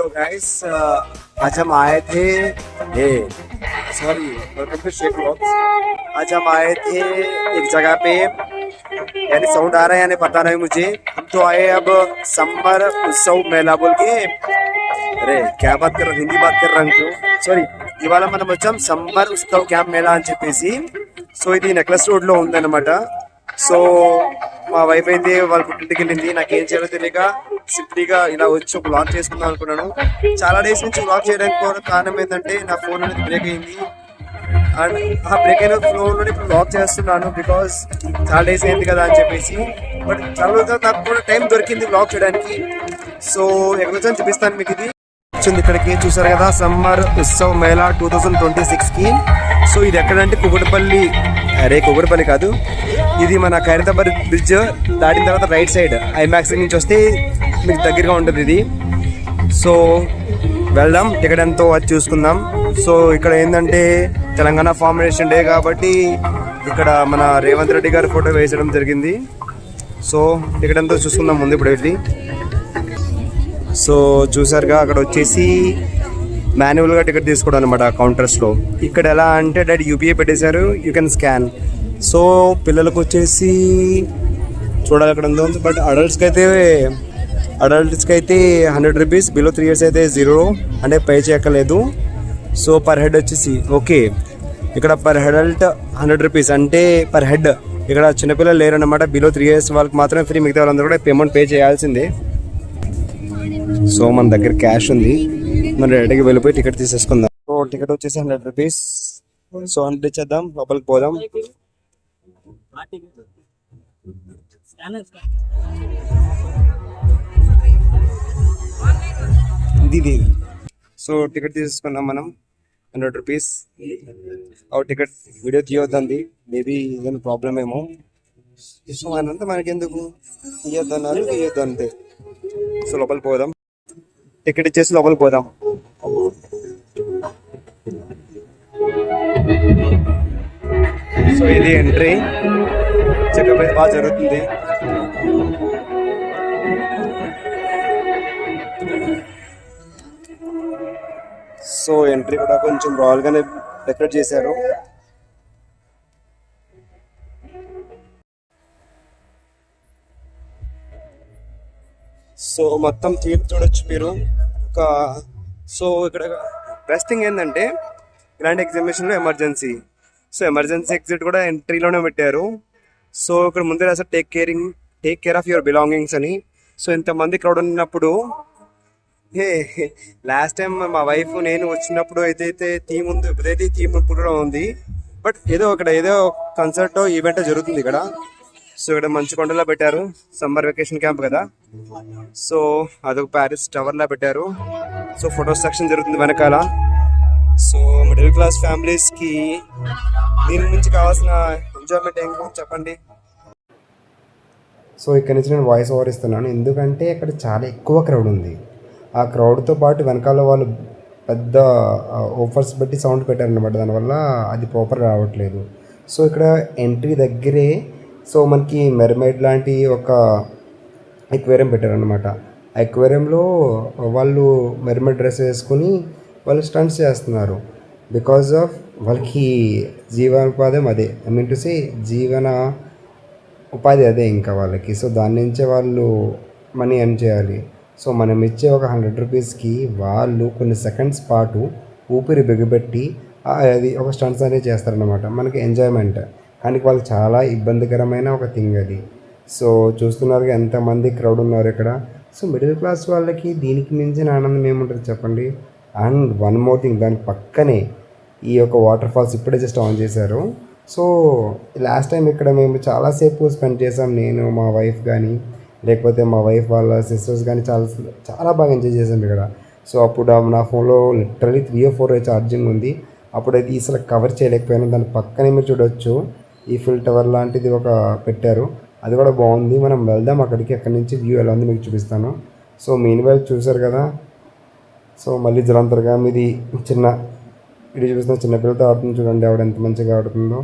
तो गाइस आज हम आए थे ये sorry welcome to Sheikh vlogs. आज हम आए थे एक जगह पे, यानी साउंड आ रहा है यानी पता नहीं मुझे। हम तो आए अब समर उत्सव मेला बोल के। अरे क्या बात कर रहा हूँ, हिंदी बात कर रहा हूँ సారీ ఇవాళ మనం వచ్చాం సమ్మర్ ఉత్సవ్ క్యాంప్ మేళా అని చెప్పేసి. సో ఇది నెక్లెస్ రోడ్ లో ఉందన్నమాట. సో మా వైఫ్ అయితే వాళ్ళ పుట్టింటికి వెళ్ళింది. నాకేం చేయాలో తెలియక సింప్లీగా ఇలా వచ్చి ఒక వ్లాగ్ చేసుకుందాం అనుకున్నాను. చాలా డేస్ నుంచి వ్లాగ్ చేయడానికి కారణం ఏంటంటే నా ఫోన్ అనేది బ్రేక్ అయింది. అండ్ ఆ బ్రేక్ అయిన ఫోన్లో ఇప్పుడు వ్లాగ్ చేస్తున్నాను బికాస్ చాలా డేస్ అయింది కదా అని చెప్పేసి. బట్ చాలా రోజులు నాకు కూడా టైం దొరికింది వ్లాగ్ చేయడానికి. సో ఎక్కడి వచ్చాను చూపిస్తాను మీకు. ఇది వచ్చింది ఇక్కడికి, చూసారు కదా సమ్మర్ ఉత్సవ్ మేళా 2026కి. సో ఇది ఎక్కడంటే కుకట్పల్లి, అరే కుకట్పల్లి కాదు, ఇది మన ఖైరతాబాద్ బ్రిడ్జ్ దాటిన తర్వాత రైట్ సైడ్ ఐమాక్స్ నుంచి వస్తే మీకు దగ్గరగా ఉంటుంది ఇది. సో వెళ్దాం, టికెట్ ఎంతో అది చూసుకుందాం. సో ఇక్కడ ఏంటంటే తెలంగాణ ఫార్మేషన్ డే కాబట్టి ఇక్కడ మన రేవంత్ రెడ్డి గారి ఫోటో వేసడం జరిగింది. సో టికెట్ ఎంతో చూసుకుందాం ముందు ఇప్పుడు వెళ్ళి. సో చూసారుగా అక్కడ వచ్చేసి మాన్యువల్గా టికెట్ తీసుకోవడం అనమాట కౌంటర్స్లో. ఇక్కడ ఎలా అంటే డైరెక్ట్ యూపీఐ పెట్టేశారు, యూ కెన్ స్కాన్. సో పిల్లలకు వచ్చేసి చూడాలి అక్కడ ఉందో. బట్ అడల్ట్స్కి అయితే 100 రూపీస్, బిలో 3 years అయితే 0 అంటే పే చేయక్కర్లేదు. సో పర్ హెడ్ వచ్చేసి ఓకే, ఇక్కడ పర్ అడల్ట్ 100 రూపీస్ అంటే పర్ హెడ్. ఇక్కడ చిన్నపిల్లలు లేరన్నమాట, బిలో 3 years వాళ్ళకి మాత్రమే ఫ్రీ, మిగతా వాళ్ళందరూ కూడా పేమెంట్ పే చేయాల్సిందే. సో మన దగ్గర క్యాష్ ఉంది, మనం డైరెక్ట్గా వెళ్ళిపోయి టికెట్ తీసేసుకుందాం. సో టికెట్ వచ్చేసి 100 రూపీస్. సో 100 ఇచ్చేద్దాం, లోపలికి పోదాం. ఇది సో టికెట్ తీసేసుకున్నాం మనం 100 రూపీస్. టికెట్ వీడియో తీయొద్దండి, మేబీ ఏదైనా ప్రాబ్లం ఏమో. సో అనంతా మనకెందుకు, తీయొద్దన్నారు తీయొద్దు అంతే. సో లోపలికి పోదాం, టికెట్ ఇచ్చేసి లోపలికి పోదాం. సో ఇది ఎంట్రీ, చెకప్ అయితే బాగా జరుగుతుంది. సో ఎంట్రీ కూడా కొంచెం రాయల్గానే డెకరేట్ చేశారు. సో మొత్తం థియేటర్ చూడొచ్చు మీరు. సో ఇక్కడ బెస్ట్ థింగ్ ఏంటంటే ఇలాంటి ఎగ్జిబిషన్లో ఎమర్జెన్సీ. సో ఎమర్జెన్సీ ఎగ్జిట్ కూడా ఎంట్రీలోనే పెట్టారు. సో ఇక్కడ ముందే రాసారు take care of your belongings అని. సో ఇంతమంది క్రౌడ్ ఉన్నప్పుడు లాస్ట్ టైం మా వైఫ్ నేను వచ్చినప్పుడు ఏదైతే థీమ్ ఉందో ఇప్పుడైతే థీమ్ కూడా ఉంది. బట్ ఏదో కన్సర్ట్ ఈవెంట్ జరుగుతుంది ఇక్కడ. సో ఇక్కడ మంచి కొండలా పెట్టారు, సమ్మర్ వెకేషన్ క్యాంప్ కదా. సో అదొక ప్యారిస్ టవర్ లా పెట్టారు. సో ఫోటో సెక్షన్ జరుగుతుంది వెనకాల. సో మిడిల్ క్లాస్ ఫ్యామిలీస్ కి దీని నుంచి కావాల్సిన ఎంజాయ్మెంట్ ఏంటో చెప్పండి. సో ఇక్కడ నుంచి నేను వాయిస్ ఓవర్ ఇస్తున్నాను, ఎందుకంటే ఇక్కడ చాలా ఎక్కువ క్రౌడ్ ఉంది. ఆ క్రౌడ్తో పాటు వెనకాల వాళ్ళు పెద్ద ఓఫర్స్ పెట్టి సౌండ్ పెట్టారనమాట, దానివల్ల అది ప్రాపర్ రావట్లేదు. సో ఇక్కడ ఎంట్రీ దగ్గరే సో మనకి మెర్మైడ్ లాంటి ఒక ఎక్వేరియం పెట్టారనమాట. ఆ ఎక్వేరియంలో వాళ్ళు మెర్మైడ్ డ్రెస్ వేసుకుని వాళ్ళు స్టంట్స్ చేస్తున్నారు. బికాజ్ ఆఫ్ వాళ్ళకి జీవనోపాధి అదే, ఐ మీన్ టు సే జీవన ఉపాధి అదే ఇంకా వాళ్ళకి. సో దాని నుంచే వాళ్ళు మనీ ఎర్న్ చేయాలి. సో మనం ఇచ్చే ఒక 100 రూపీస్కి వాళ్ళు కొన్ని సెకండ్స్ పాటు ఊపిరి బిగబెట్టి అది ఒక స్టంట్స్ అనేది చేస్తారనమాట, మనకి ఎంజాయ్మెంట్. కానీ వాళ్ళు చాలా ఇబ్బందికరమైన ఒక థింగ్ అది. సో చూస్తున్నారుగా ఎంతమంది క్రౌడ్ ఉన్నారు ఇక్కడ. సో మిడిల్ క్లాస్ వాళ్ళకి దీనికి మించిన ఆనందం ఏముంటుంది చెప్పండి. అండ్ వన్ మోర్ థింగ్, దాని పక్కనే ఈ యొక్క వాటర్ ఫాల్స్ ఇప్పుడే జస్ట్ ఆన్ చేశారు. సో లాస్ట్ టైం ఇక్కడ మేము చాలాసేపు స్పెండ్ చేసాం, నేను మా వైఫ్ కానీ లేకపోతే మా వైఫ్ వాళ్ళ సిస్టర్స్ కానీ చాలా బాగా ఎంజాయ్ చేసాం ఇక్కడ. సో అప్పుడు నా ఫోన్లో లిటరలీ 3 or 4 ఛార్జింగ్ ఉంది. అప్పుడైతే అసలు కవర్ చేయలేకపోయాను. దాని పక్కనే మీరు చూడొచ్చు ఈఫిల్ టవర్ లాంటిది ఒక పెట్టారు, అది కూడా బాగుంది. మనం వెళ్దాం అక్కడికి, అక్కడి నుంచి వ్యూ ఎలా ఉంది మీకు చూపిస్తాను. సో మెయిన్ వైపు చూసారు కదా. సో మళ్ళీ జలంతరగా మీది చిన్న ఇది చూపిస్తున్న చిన్నపిల్లలతో ఆడుతుంది చూడండి, ఆవిడ ఎంత మంచిగా ఆడుతుందో.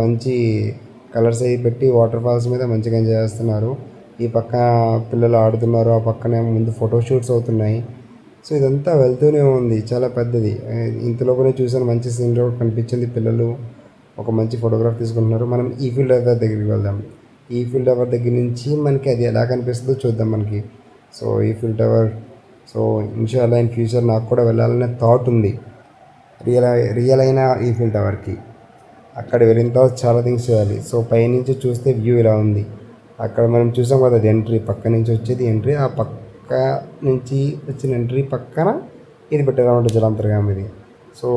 మంచి కలర్స్ అవి పెట్టి వాటర్ ఫాల్స్ మీద మంచిగా ఎంజాయ్ చేస్తున్నారు. ఈ పక్క పిల్లలు ఆడుతున్నారు, ఆ పక్కనే ముందు ఫోటో షూట్స్ అవుతున్నాయి. సో ఇదంతా వెళ్తూనే ఉంది, చాలా పెద్దది. ఇంతలోపలే చూసాను మంచి సీన్ రోడ్ కనిపించింది. పిల్లలు ఒక మంచి ఫోటోగ్రాఫ్ తీసుకుంటున్నారు. మనం ఈఫిల్ టవర్ దగ్గరికి వెళ్దాం. ఈఫిల్ టవర్ దగ్గర నుంచి మనకి అది ఎలా కనిపిస్తుందో చూద్దాం మనకి. సో ఈఫిల్ టవర్, సో ఇన్షాల్లా ఇన్ ఫ్యూచర్ నాకు కూడా వెళ్ళాలనే థాట్ ఉంది, రియల్ అయిన ఈఫిల్ టవర్కి. అక్కడ వెళ్ళిన తర్వాత చాలా థింగ్స్ చేయాలి. సో పైనుంచి చూస్తే వ్యూ ఇలా ఉంది. అక్కడ మనం చూసాం కదా, అది ఎంట్రీ, పక్క నుంచి వచ్చేది ఎంట్రీ. ఆ పక్క నుంచి వచ్చిన ఎంట్రీ పక్కన ఇది పెట్టారన్నమాట, జలాంతర్గామిది. సో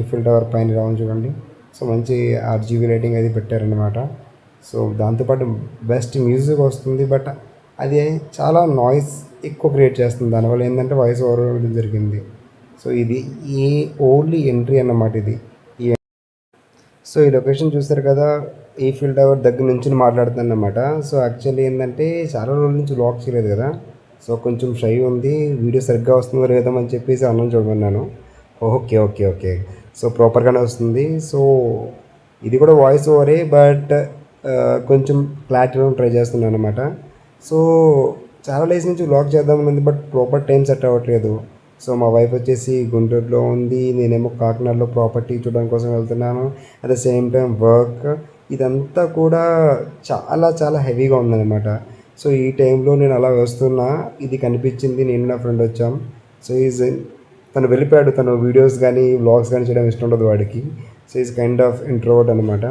ఈఫిల్ టవర్ పైన రావని చూడండి. సో మంచి RGB రేటింగ్ అది పెట్టారనమాట. సో దాంతోపాటు బెస్ట్ మ్యూజిక్ వస్తుంది, బట్ అది చాలా నాయిస్ ఎక్కువ క్రియేట్ చేస్తుంది. దానివల్ల ఏంటంటే వాయిస్ ఓవర్ జరిగింది. సో ఇది ఈ ఓన్లీ ఎంట్రీ అన్నమాట ఇది. సో ఈ లొకేషన్ చూస్తారు కదా, ఈఫిల్ టవర్ దగ్గర నుంచి మాట్లాడుతాను అన్నమాట. సో యాక్చువల్లీ ఏంటంటే చాలా రోజుల నుంచి వ్లాగ్ చేయలేదు కదా, సో కొంచెం షై ఉంది, వీడియో సరిగ్గా వస్తుందో లేదో అని చెప్పేసి అన్నం చూడమన్నాను. ఓకే ఓకే ఓకే సో ప్రాపర్గానే వస్తుంది. సో ఇది కూడా వాయిస్ ఓవరే, బట్ కొంచెం క్లారిటీలో ట్రై చేస్తున్నాను అనమాట. సో చాలా డేస్ నుంచి వ్లాగ్ చేద్దామని, బట్ ప్రాపర్ టైం సెట్ అవ్వట్లేదు. సో మా వైఫ్ వచ్చేసి గుంటూరులో ఉంది, నేనేమో కాకినాడలో ప్రాపర్టీ చూడడం కోసం వెళ్తున్నాను. At the same time work, ఇదంతా కూడా చాలా చాలా హెవీగా ఉందన్నమాట. సో ఈ టైంలో నేను అలా వస్తున్నా, ఇది కనిపించింది, నేను నా ఫ్రెండ్ వచ్చాం. సో తను వెళ్ళిపోయాడు, తను వీడియోస్ కానీ వ్లాగ్స్ కానీ చేయడం ఇష్టం ఉండదు వాడికి. So is kind of introvert అనమాట.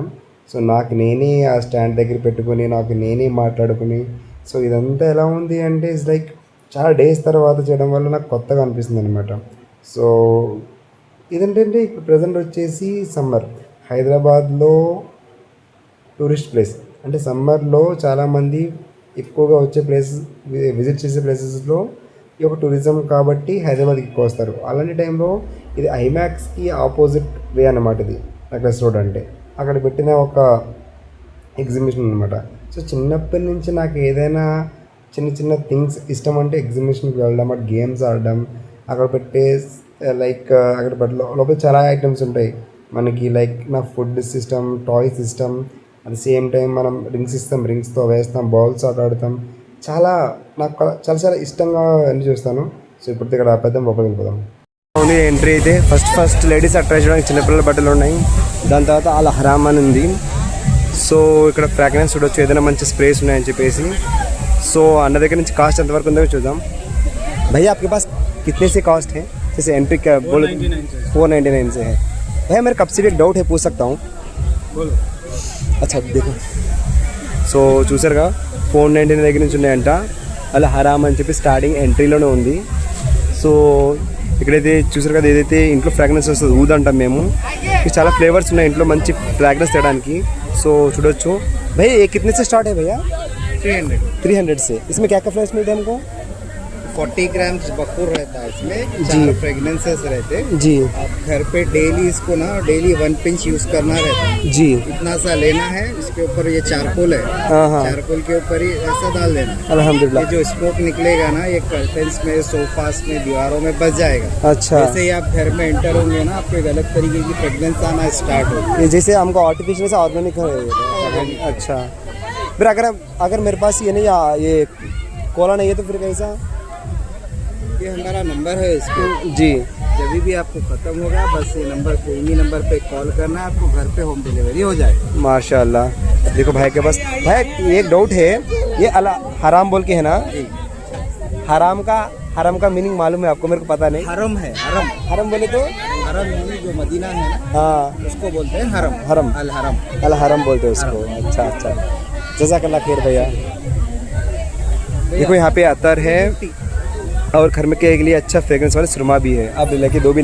సో నాకు నేనే ఆ స్టాండ్ దగ్గర పెట్టుకుని, నాకు నేనే మాట్లాడుకుని, సో ఇదంతా ఎలా ఉంది అంటే ఇట్స్ లైక్ చాలా డేస్ తర్వాత చేయడం వల్ల నాకు కొత్తగా అనిపిస్తుంది అనమాట. సో ఇదేంటంటే ఇప్పుడు ప్రజెంట్ వచ్చేసి సమ్మర్, హైదరాబాద్లో టూరిస్ట్ ప్లేస్. అంటే సమ్మర్లో చాలామంది ఎక్కువగా వచ్చే ప్లేసెస్, విజిట్ చేసే ప్లేసెస్లో ఈ ఒక టూరిజం కాబట్టి హైదరాబాద్కి ఎక్కువ వస్తారు. అలాంటి టైంలో ఇది ఐమాక్స్కి ఆపోజిట్ వే అన్నమాట. ఇది నెక్లెస్ రోడ్ అంటే అక్కడ పెట్టిన ఒక ఎగ్జిబిషన్ అనమాట. సో చిన్నప్పటి నుంచి నాకు ఏదైనా చిన్న చిన్న థింగ్స్ ఇష్టం అంటే ఎగ్జిబిషన్కి వెళ్ళడం, అక్కడ గేమ్స్ ఆడడం, అక్కడ పెట్టే లైక్ అక్కడ లోపల చాలా ఐటమ్స్ ఉంటాయి మనకి. లైక్ నా food system, toy system, at the same time మనం రింగ్స్ ఇస్తాం, రింగ్స్తో వేస్తాం, బాల్స్ ఆడుతాం. చాలా నాకు చాలా చాలా ఇష్టంగా అన్ని చూస్తాను. సో ఇప్పుడు ఇక్కడ ఆపేద్దాం, లోపలికి వెళ్ళిపోదాం. ఓన్లీ ఎంట్రీ అయితే ఫస్ట్ లేడీస్ అట్రాక్ట్ చేయడానికి చిన్నపిల్లల బట్టలు ఉన్నాయి. దాని తర్వాత అల్ హరామ్ అని ఉంది. సో ఇక్కడ ఫ్రాగ్రెన్స్ చూడొచ్చు, ఏదైనా మంచి స్ప్రేస్ ఉన్నాయని చెప్పేసి. సో అన్న దగ్గర నుంచి కాస్ట్ ఎంతవరకు ఉందో చూద్దాం. भैया आपके पास कितने से कॉस्ट है? जैसे एंट्री का बोलो 499 से है। भैया मेरे कब से भी एक डाउट है, पूछ सकता हूँ? बोलो. अच्छा देखो, సో చూసారుగా 499 దగ్గర నుంచి ఉన్నాయంట. అలా హరామ్ అని చెప్పి స్టార్టింగ్ ఎంట్రీలోనే ఉంది. సో ఇక్కడైతే చూసారు కదా, ఏదైతే ఇంట్లో ఫ్రాగ్రెన్స్ వస్తుంది ఊద్ అంటాం మేము. చాలా ఫ్లేవర్స్ ఉన్నాయి ఇంట్లో మంచి ఫ్రాగ్రెన్స్ తేయడానికి. సో చూడొచ్చు. भैया ये कितने से स्टार्ट है भैया? 300 से. इसमें क्या क्या फ्लेवर्स मिलते हैं हमको? 40 ग्राम्स बखूर रहता है इसमें, 4 फ्रेगनेंसेस रहते हैं जी. आप घर पे डेली इसको ना डेली 1 पिंच यूज करना रहता है जी. इतना सा लेना है. इसके ऊपर ये चारकोल है, चारकोल के ऊपर ही ऐसा डाल देना. अल्हम्दुलिल्लाह. ये जो स्मोक निकलेगा ना, ये कर्टन्स में, सोफास में, दीवारों में बच जाएगा. अच्छा. जैसे ही आप घर में एंटर होंगे ना, आपको एक अलग तरीके की फ्रेगनेंस आना स्टार्ट होगी. ये जैसे हमको आर्टिफिशियल से ऑर्गेनिक है. अच्छा, फिर अगर मेरे पास ये नहीं, ये कोला नहीं है तो फिर कैसा? ये हमारा नंबर है इसको जी. जब भी आपको ख़त्म होगा बस ये नंबर पे, इन्हीं नंबर पे कॉल करना है, आपको घर पे होम डिलीवरी हो जाएगी. माशाल्लाह. देखो भाई के पास, भाई एक डाउट है, ये अला हराम बोल के है ना? हराम का मीनिंग मालूम है आपको? मेरे को पता नहीं. हरम है, हरम. हरम बोले तो हरम यानी जो मदीना है ना, हाँ, उसको बोलते हैं हरम. अल हरम बोलते हैं उसको. अच्छा अच्छा, जज़ाकल्लाह खैर भैया. देखो यहाँ पे अतर है और घर में के लिए अच्छा फ्रेग्रेंस वाले सुरमा भी है. आप लेके 2 भी